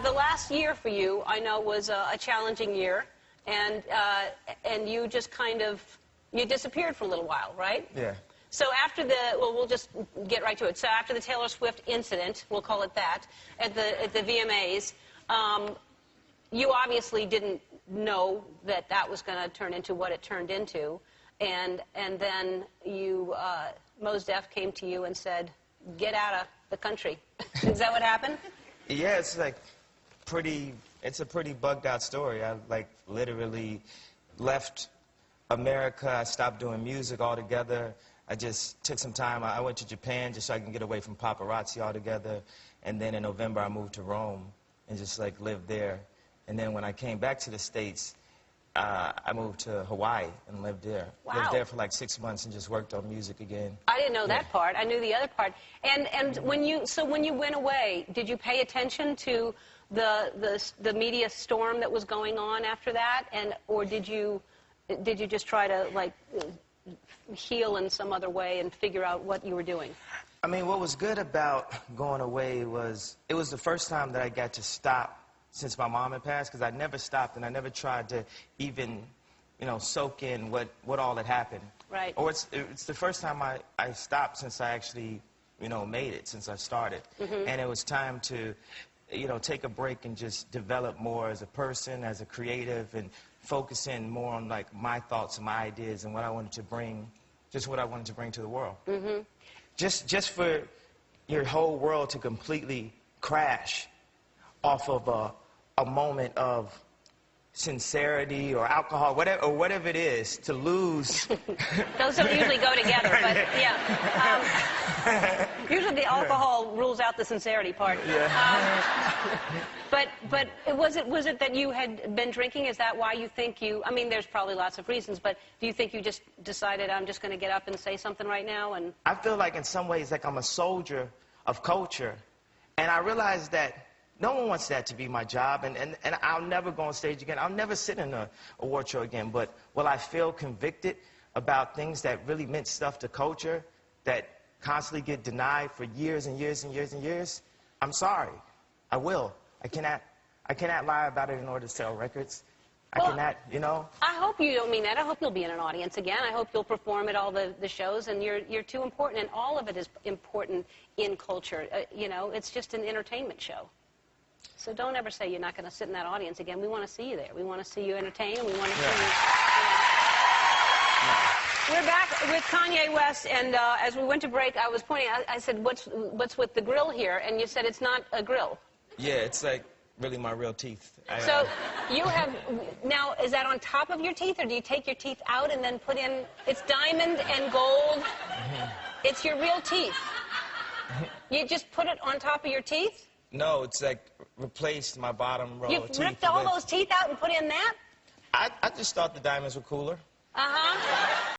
the last year for you, I know, was a challenging year, and you just kind of, you disappeared for a little while, right? Yeah. So after the, well, we'll just get right to it. So after the Taylor Swift incident, we'll call it that, at the VMAs, you obviously didn't know that that was going to turn into what it turned into, and then you, Mos Def came to you and said, get out of the country. Is that what happened? Yeah, it's like it's a pretty bugged out story. I like literally left America. I stopped doing music altogether. I just took some time. I went to Japan just so I can get away from paparazzi altogether. And then in November I moved to Rome and just like lived there. And then when I came back to the States, I moved to Hawaii and lived there. Wow. Lived there for like 6 months and just worked on music again. I didn't know that part. I knew the other part. And when you went away, did you pay attention to the media storm that was going on after that, or did you just try to like heal in some other way and figure out what you were doing? I mean, what was good about going away was it was the first time that I got to stop since my mom had passed, because I never stopped and I never tried to even, you know, soak in what all had happened. Right. Or it's the first time I stopped since I actually, you know, made it, since I started. Mm-hmm. And it was time to, you know, take a break and just develop more as a person, as a creative, and focus in more on like my thoughts and my ideas and what I wanted to bring, just what I wanted to bring to the world. Mm-hmm. Just for your whole world to completely crash off of a moment of sincerity or alcohol, whatever it is, to lose. Those don't usually go together, but yeah. Usually the alcohol rules out the sincerity part. Yeah. But was it that you had been drinking? Is that why you think you? I mean, there's probably lots of reasons, but do you think you just decided I'm just going to get up and say something right now? And I feel like in some ways like I'm a soldier of culture, and I realize that no one wants that to be my job, and I'll never go on stage again. I'll never sit in a award show again, but will I feel convicted about things that really meant stuff to culture that constantly get denied for years and years and years and years? I'm sorry. I will. I cannot lie about it in order to sell records. Well, I cannot, you know? I hope you don't mean that. I hope you'll be in an audience again. I hope you'll perform at all the shows, and you're too important, and all of it is important in culture. You know, it's just an entertainment show. So don't ever say you're not going to sit in that audience again. We want to see you there. We want to see you entertain, and we want to see you. We're back with Kanye West, and as we went to break, I was pointing. I said, "What's with the grill here?" And you said it's not a grill. Yeah, it's like really my real teeth. So you have now. Is that on top of your teeth, or do you take your teeth out and then put in? It's diamond and gold. Mm-hmm. It's your real teeth. You just put it on top of your teeth? No, it's like replaced my bottom row of teeth. You've ripped all those teeth out and put in that? I just thought the diamonds were cooler. Uh-huh.